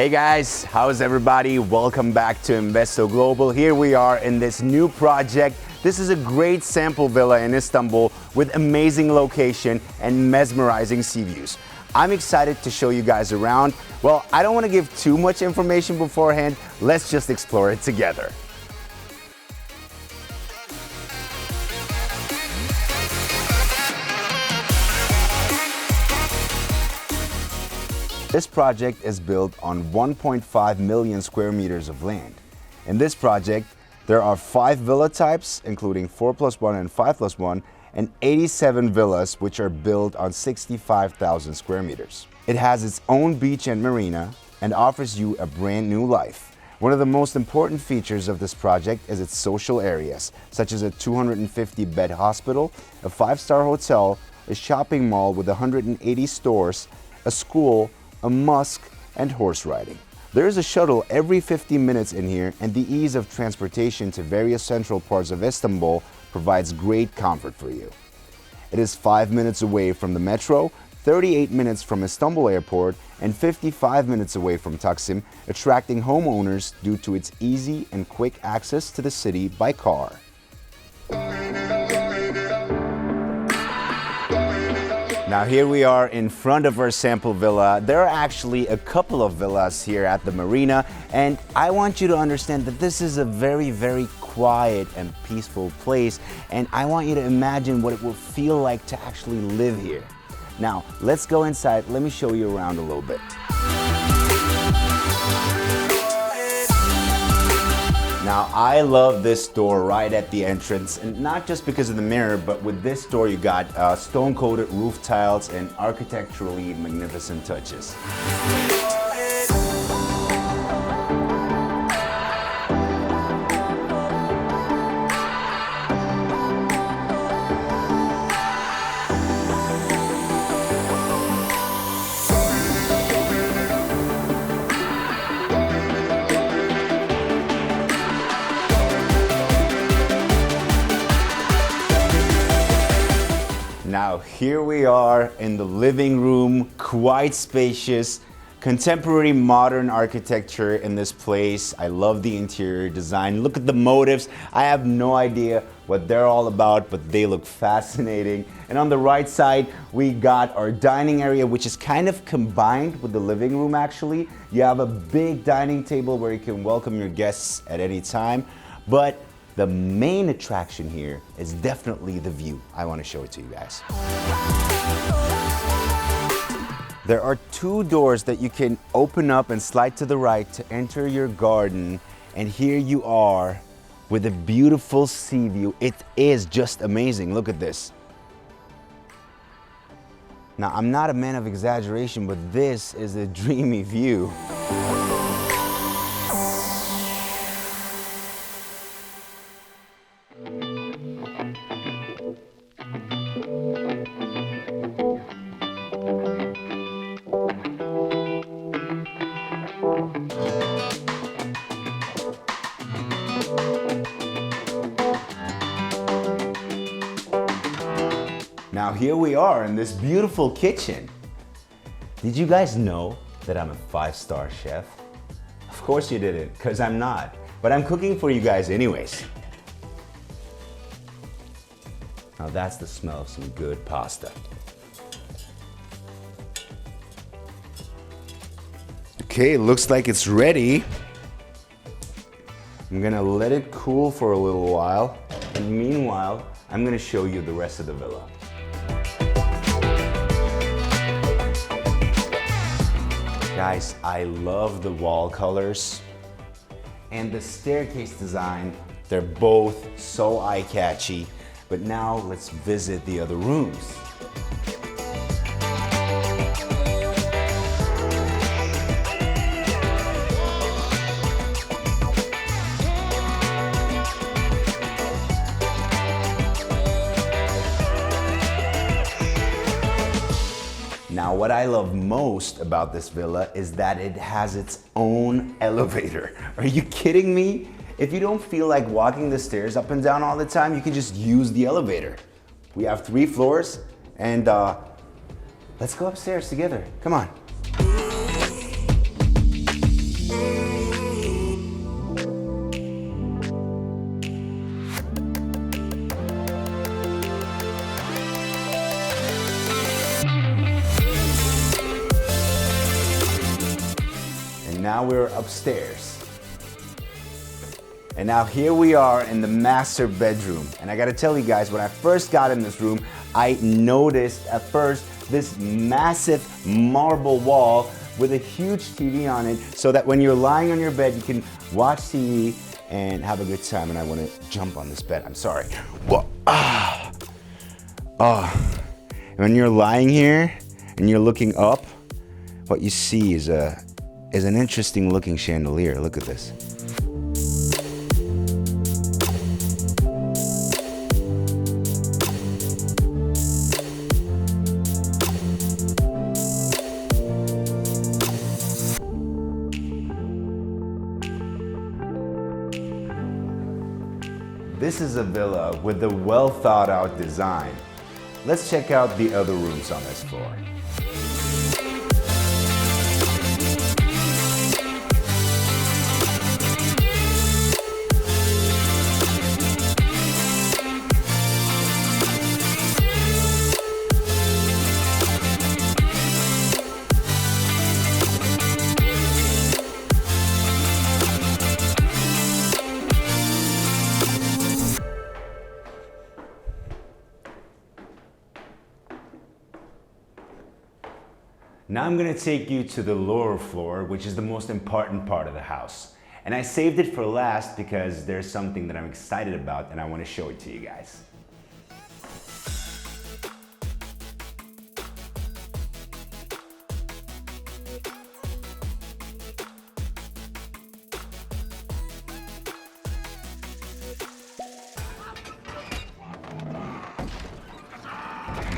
Hey guys, how's everybody? Welcome back to Investo Global. Here we are in this new project. This is a great sample villa in Istanbul with amazing location and mesmerizing sea views. I'm excited to show you guys around. Well, I don't want to give too much information beforehand. Let's just explore it together. This project is built on 1.5 million square meters of land. In this project, there are 5 villa types, including 4+1 and 5+1, and 87 villas which are built on 65,000 square meters. It has its own beach and marina and offers you a brand new life. One of the most important features of this project is its social areas, such as a 250-bed hospital, a 5-star hotel, a shopping mall with 180 stores, a school, a mosque, and horse riding. There is a shuttle every 50 minutes in here, and the ease of transportation to various central parts of Istanbul provides great comfort for you. It is 5 minutes away from the metro, 38 minutes from Istanbul Airport, and 55 minutes away from Taksim, attracting homeowners due to its easy and quick access to the city by car. Now here we are in front of our sample villa. There are actually a couple of villas here at the Marina, and I want you to understand that this is a very, very quiet and peaceful place, and I want you to imagine what it will feel like to actually live here. Now, let's go inside. Let me show you around a little bit. Now, I love this door right at the entrance, and not just because of the mirror, but with this door you got stone-coated roof tiles and architecturally magnificent touches. Now here we are in the living room, quite spacious, contemporary modern architecture in this place. I love the interior design. Look at the motifs. I have no idea what they're all about, but they look fascinating. And on the right side, we got our dining area, which is kind of combined with the living room actually. You have a big dining table where you can welcome your guests at any time. But the main attraction here is definitely the view. I want to show it to you guys. There are 2 doors that you can open up and slide to the right to enter your garden. And here you are with a beautiful sea view. It is just amazing. Look at this. Now, I'm not a man of exaggeration, but this is a dreamy view. Now here we are in this beautiful kitchen. Did you guys know that I'm a 5-star chef? Of course you didn't, because I'm not. But I'm cooking for you guys anyways. Now that's the smell of some good pasta. Okay, looks like it's ready. I'm gonna let it cool for a little while. And meanwhile, I'm gonna show you the rest of the villa. Guys, I love the wall colors and the staircase design. They're both so eye-catchy. But now let's visit the other rooms. Now, what I love most about this villa is that it has its own elevator. Are you kidding me? If you don't feel like walking the stairs up and down all the time, you can just use the elevator. We have 3 floors, and let's go upstairs together. Come on. now we're upstairs. And now here we are in the master bedroom. And I gotta tell you guys, when I first got in this room, I noticed at first this massive marble wall with a huge TV on it, so that when you're lying on your bed, you can watch TV and have a good time. And I wanna jump on this bed, I'm sorry. Whoa. When you're lying here and you're looking up, what you see is an interesting looking chandelier. Look at this. This is a villa with a well thought out design. Let's check out the other rooms on this floor. Now I'm gonna take you to the lower floor, which is the most important part of the house. And I saved it for last because there's something that I'm excited about and I wanna show it to you guys.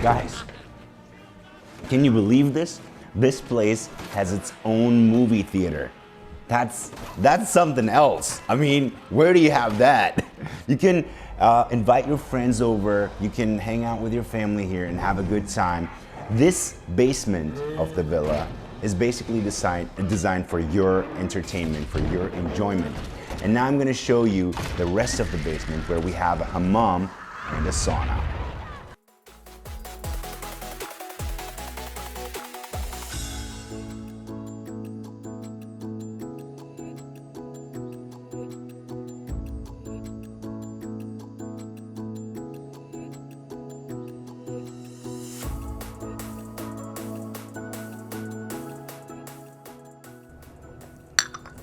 Guys, can you believe this? This place has its own movie theater. That's something else. I mean, where do you have that? You can invite your friends over, you can hang out with your family here and have a good time. This basement of the villa is basically designed for your entertainment, for your enjoyment. And now I'm gonna show you the rest of the basement where we have a hammam and a sauna.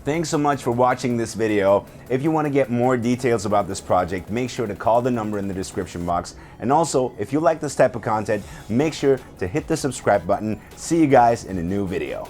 Thanks so much for watching this video. If you want to get more details about this project, make sure to call the number in the description box. And also, if you like this type of content, make sure to hit the subscribe button. See you guys in a new video.